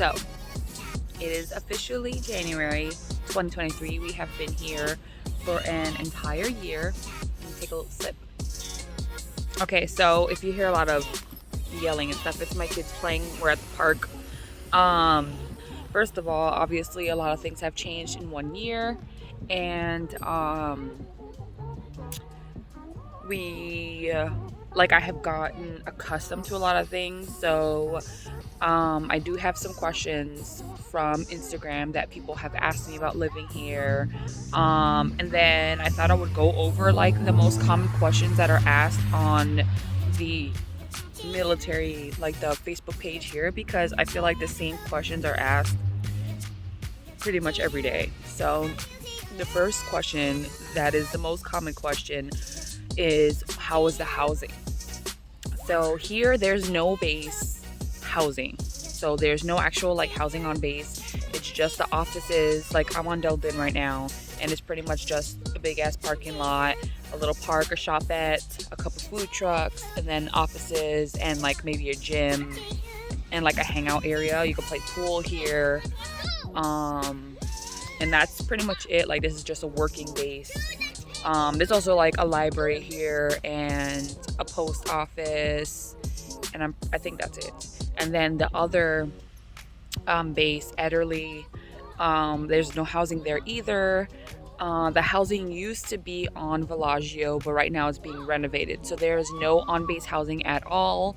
So it is officially January 2023. We have been here for an entire year. Let me take a little sip. Okay, so if you hear a lot of yelling and stuff, it's my kids playing. We're at the park. Um, First of all, obviously a lot of things have changed in 1 year, and we like I have gotten accustomed to a lot of things. So I do have some questions from Instagram that people have asked me about living here. And then I thought I would go over like the most common questions that are asked on the military, like the Facebook page here, because I feel like the same questions are asked pretty much every day. So the first question, that is the most common question, is how is the housing? So here there's no base housing. So there's no actual like housing on base. It's just the offices. Like I'm on Delden right now, and it's pretty much just a big ass parking lot, a little park, a shopette, a couple food trucks, and then offices and like maybe a gym and like a hangout area. You can play pool here. And that's pretty much it. Like this is just a working base. There's also like a library here and a post office, and I think that's it. And then the other base, Ederly, there's no housing there either. The housing used to be on Villaggio, but right now it's being renovated. So there is no on-base housing at all.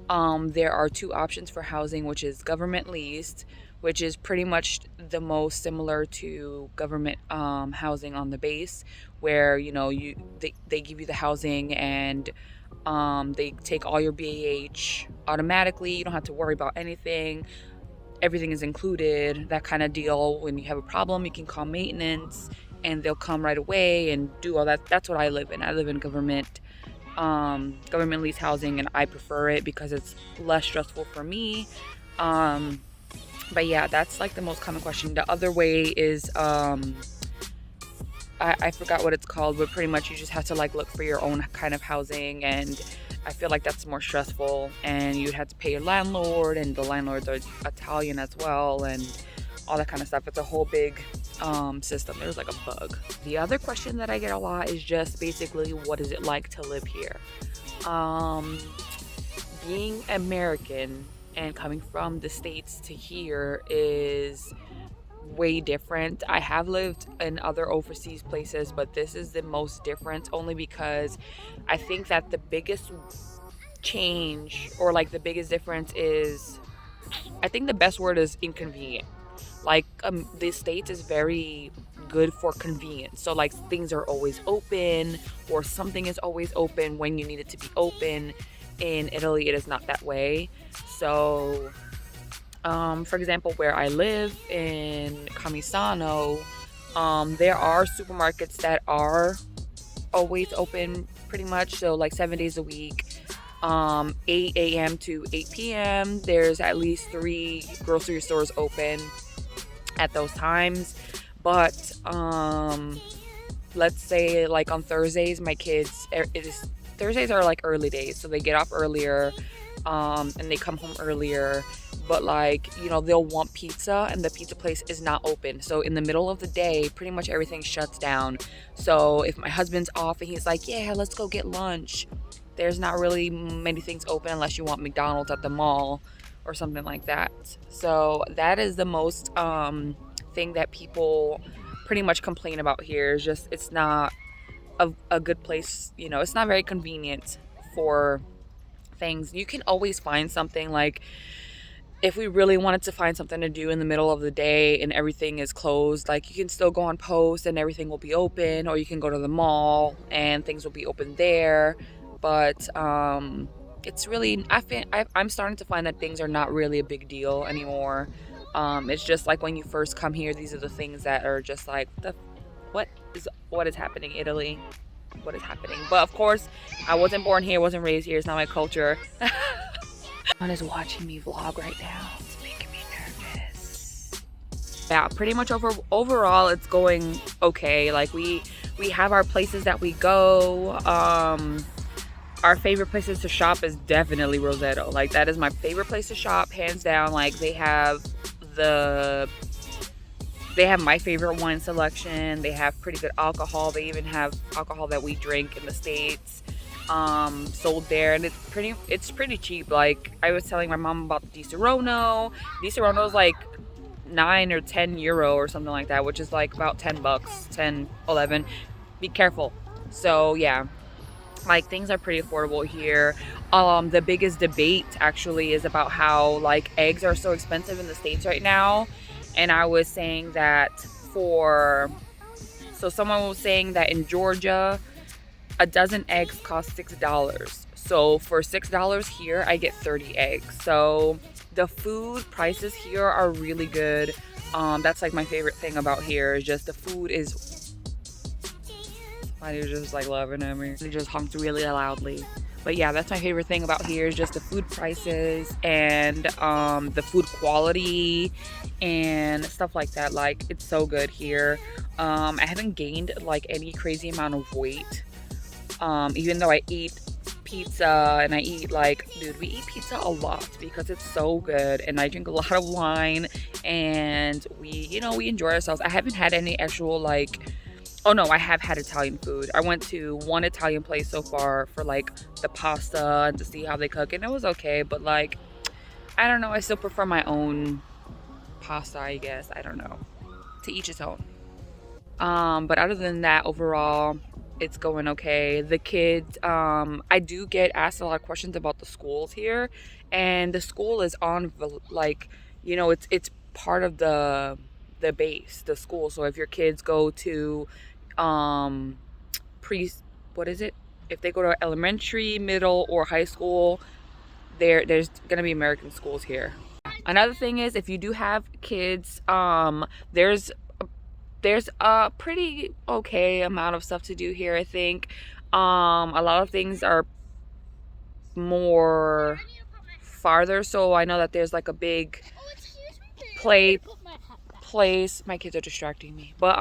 There are two options for housing, which is government leased, which is pretty much the most similar to government housing on the base, where they give you the housing and they take all your BAH automatically. You don't have to worry about anything. Everything is included, that kind of deal. When you have a problem, you can call maintenance and they'll come right away and do all that. That's what I live in. I live in government lease housing, and I prefer it because it's less stressful for me. But yeah, that's like the most common question. The other way is I forgot what it's called, but pretty much you just have to like look for your own kind of housing, and I feel like that's more stressful, and you'd have to pay your landlord, and the landlords are Italian as well, and all that kind of stuff. It's a whole big system. There's like a bug. The other question that I get a lot is just basically, what is it like to live here? Being American and coming from the States to here is way different. I have lived in other overseas places, but this is the most different, only because I think that the biggest change, or like the biggest difference, is, I think the best word is inconvenient. Like the States is very good for convenience. So like things are always open, or something is always open when you need it to be open. In Italy, it is not that way. So for example, where I live in Camisano, there are supermarkets that are always open pretty much. So like 7 days a week, 8 a.m. to 8 p.m. There's at least 3 grocery stores open at those times. But let's say like on Thursdays, my kids, Thursdays are like early days, so they get off earlier, and they come home earlier. But like, they'll want pizza, and the pizza place is not open. So in the middle of the day, pretty much everything shuts down. So if my husband's off and he's like, yeah, let's go get lunch, there's not really many things open unless you want McDonald's at the mall or something like that. So that is the most thing that people pretty much complain about here, is just it's not a good place. It's not very convenient for things. You can always find something, like if we really wanted to find something to do in the middle of the day and everything is closed, like you can still go on post and everything will be open, or you can go to the mall and things will be open there. But it's really, I'm starting to find that things are not really a big deal anymore. It's just like when you first come here, these are the things that are just like, what is happening, Italy? What is happening? But of course, I wasn't born here, wasn't raised here. It's not my culture. Someone is watching me vlog right now. It's making me nervous. Yeah, pretty much overall, it's going okay. Like we have our places that we go. Our favorite places to shop is definitely Roseto. Like that is my favorite place to shop, hands down. Like they have they have my favorite wine selection. They have pretty good alcohol. They even have alcohol that we drink in the States, sold there, and it's pretty cheap. Like, I was telling my mom about the Di Serono. Di Serono is like 9 or 10 euro or something like that, which is like about 10 bucks, 10, 11. Be careful. So yeah, like, things are pretty affordable here. The biggest debate actually is about how like eggs are so expensive in the States right now. And I was saying that so someone was saying that in Georgia, a dozen eggs cost $6. So for $6 here, I get 30 eggs. So the food prices here are really good. That's like my favorite thing about here, is just the food is, somebody's just like laughing at me. They just honked really loudly. But yeah, that's my favorite thing about here, is just the food prices and the food quality and stuff like that. Like, it's so good here. I haven't gained like any crazy amount of weight, even though I eat pizza and I eat, like, dude, we eat pizza a lot because it's so good, and I drink a lot of wine, and we enjoy ourselves. I haven't had any actual like, oh no, I have had Italian food. I went to one Italian place so far for like the pasta and to see how they cook, and it was okay, but like, I don't know, I still prefer my own pasta, I guess. I don't know. To each his own. But other than that, overall, it's going okay. The kids, I do get asked a lot of questions about the schools here, and the school is on, like, it's part of the base, the school. So if your kids go to what is it? If they go to elementary, middle, or high school, there's gonna be American schools here. Another thing is, if you do have kids, there's a pretty okay amount of stuff to do here, I think. A lot of things are more farther, so I know that there's like a big place. My kids are distracting me, but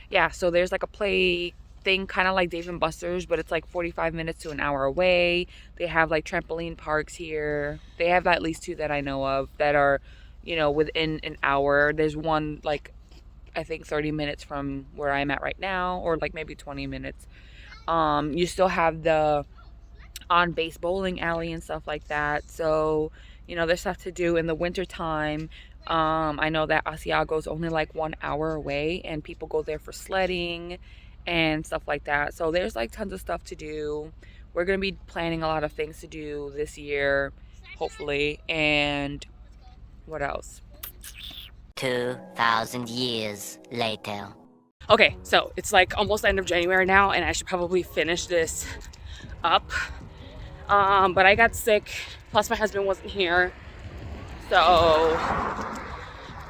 yeah, so there's like a play thing, kind of like Dave and Buster's, but it's like 45 minutes to an hour away. They have like trampoline parks here. They have at least 2 that I know of that are, within an hour. There's one like, I think 30 minutes from where I'm at right now, or like maybe 20 minutes. You still have the on-base bowling alley and stuff like that. So, there's stuff to do in the winter time. I know that Asiago is only like 1 hour away, and people go there for sledding and stuff like that. So there's like tons of stuff to do. We're gonna be planning a lot of things to do this year, hopefully. And what else? 2,000 years later. Okay, so it's like almost the end of January now, and I should probably finish this up. But I got sick, plus my husband wasn't here. So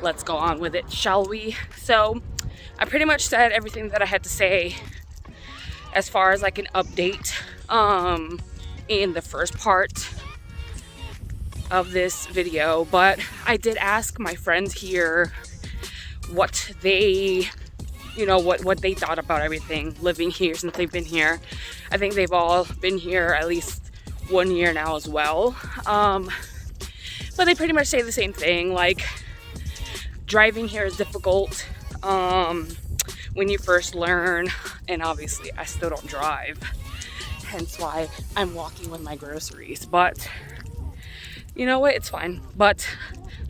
let's go on with it, shall we? So I pretty much said everything that I had to say as far as like an update in the first part of this video, but I did ask my friends here what they what they thought about everything living here since they've been here. I think they've all been here at least 1 year now as well, but they pretty much say the same thing. Like, driving here is difficult when you first learn, and obviously I still don't drive, hence why I'm walking with my groceries. But you know what, it's fine. But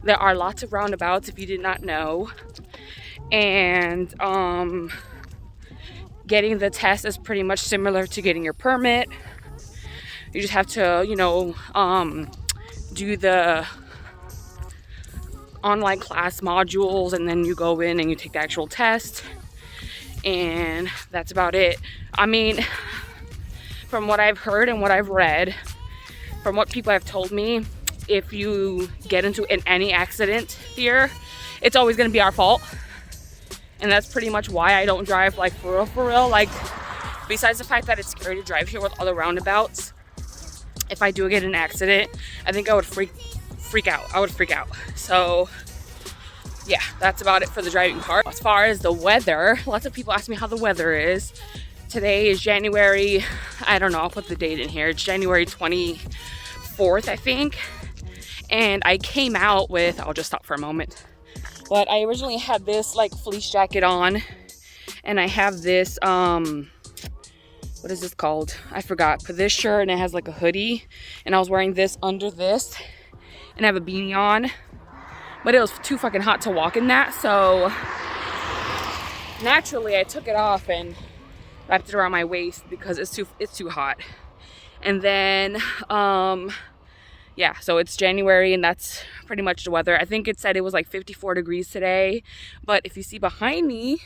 there are lots of roundabouts, if you did not know, and getting the test is pretty much similar to getting your permit. You just have to do the online class modules, and then you go in and you take the actual test, and that's about it. I mean, from what I've heard and what I've read, from what people have told me, if you get into any accident here, it's always going to be our fault. And that's pretty much why I don't drive, like, for real. Like, besides the fact that it's scary to drive here with all the roundabouts, if I do get in an accident, I think I would freak out. I would freak out. So yeah, that's about it for the driving part. As far as the weather, lots of people ask me how the weather is. Today is January, I don't know, I'll put the date in here. It's January 24th, I think. And I came out with, I'll just stop for a moment. But I originally had this like fleece jacket on, and I have this what is this called? I forgot. But this shirt, and it has like a hoodie, and I was wearing this under this, and I have a beanie on. But it was too fucking hot to walk in that, so naturally I took it off and wrapped it around my waist because it's too hot. And then yeah, so it's January, and that's pretty much the weather. I think it said it was like 54 degrees today, but if you see behind me,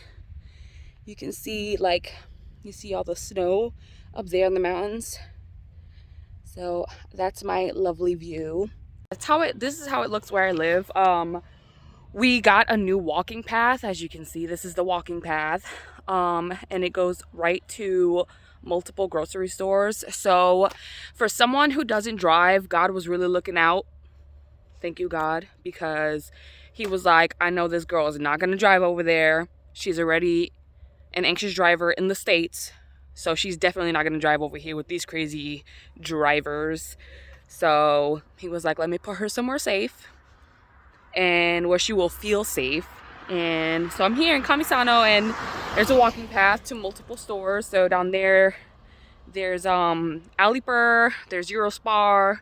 you can see like, you see all the snow up there in the mountains. So that's my lovely view. This is how it looks where I live. We got a new walking path. As you can see, this is the walking path, and it goes right to multiple grocery stores. So for someone who doesn't drive, God was really looking out. Thank you, God, because he was like, I know this girl is not going to drive over there. She's already an anxious driver in the States, so she's definitely not going to drive over here with these crazy drivers. So he was like, let me put her somewhere safe and where she will feel safe. And so I'm here in Kamisano, and there's a walking path to multiple stores. So down there, there's Alipur, there's Eurospar,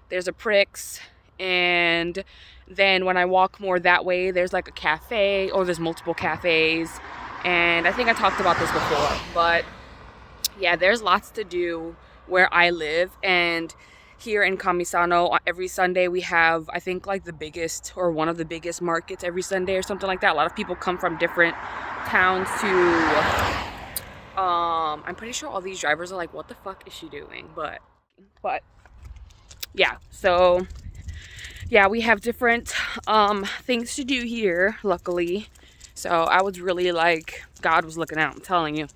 there's a Prix, and then when I walk more that way, there's like a cafe, or there's multiple cafes. And I think I talked about this before, but yeah, there's lots to do where I live. And here in Kamisano, every Sunday we have, I think, like the biggest, or one of the biggest markets every Sunday or something like that. A lot of people come from different towns to I'm pretty sure all these drivers are like, what the fuck is she doing? But yeah, so yeah, we have different things to do here, luckily. So I was really like, God was looking out, I'm telling you.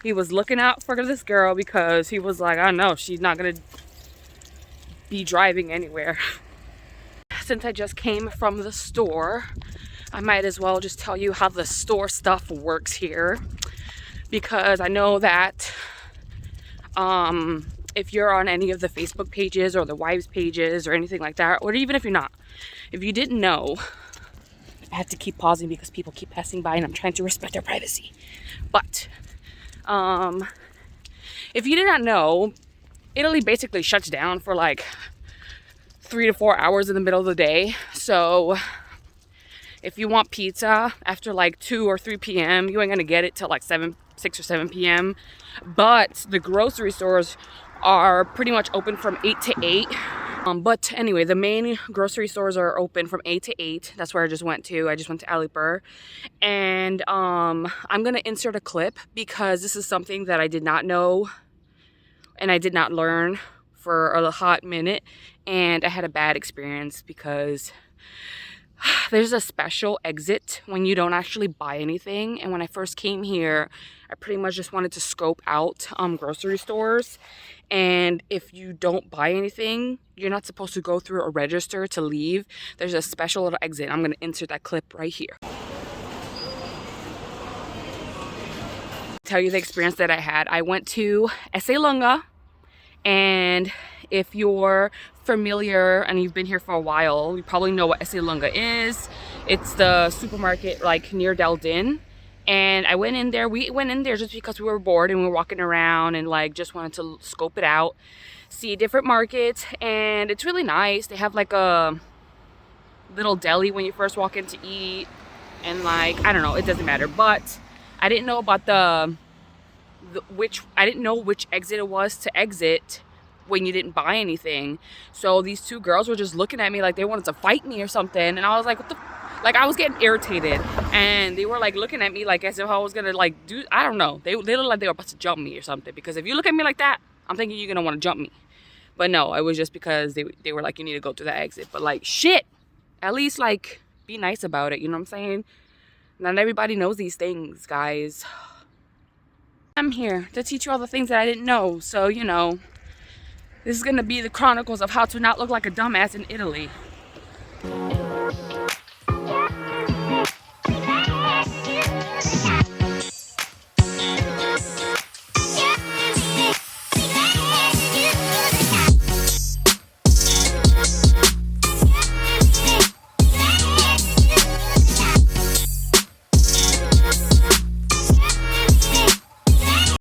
He was looking out for this girl, because he was like, I know she's not gonna be driving anywhere. Since I just came from the store, I might as well just tell you how the store stuff works here, because I know that if you're on any of the Facebook pages or the wives pages or anything like that, or even if you're not, if you didn't know, I have to keep pausing because people keep passing by and I'm trying to respect their privacy. But if you did not know, Italy basically shuts down for like 3 to 4 hours in the middle of the day. So if you want pizza after like 2 or 3 p.m., you ain't gonna get it till like 6 or 7 p.m. But the grocery stores are pretty much open from 8 to 8. But anyway, the main grocery stores are open from 8 to 8. That's where I just went to. I just went to Alipur. And I'm gonna insert a clip, because this is something that I did not know and I did not learn for a hot minute, and I had a bad experience, because there's a special exit when you don't actually buy anything. And when I first came here, I pretty much just wanted to scope out grocery stores. And if you don't buy anything, you're not supposed to go through a register to leave. There's a special little exit. I'm going to insert that clip right here. Tell you the experience that I had. I went to Lunga, and if you're familiar and you've been here for a while, you probably know what Lunga is. It's the supermarket like near Del Din. And I went in there. We went in there just because we were bored and we were walking around and like just wanted to scope it out, see different markets. And it's really nice. They have like a little deli when you first walk in to eat, and like, I don't know, it doesn't matter. But I didn't know about I didn't know which exit it was to exit when you didn't buy anything. So these two girls were just looking at me like they wanted to fight me or something, and I was like, what the, like, I was getting irritated, and they were like looking at me like as if I was gonna like do, I don't know, they looked like they were about to jump me or something, because if you look at me like that, I'm thinking you're gonna want to jump me. But no, it was just because they were like, you need to go through that exit. But like, shit, at least like be nice about it, you know what I'm saying? Not everybody knows these things, guys. I'm here to teach you all the things that I didn't know. So, you know, this is gonna be the chronicles of how to not look like a dumbass in Italy.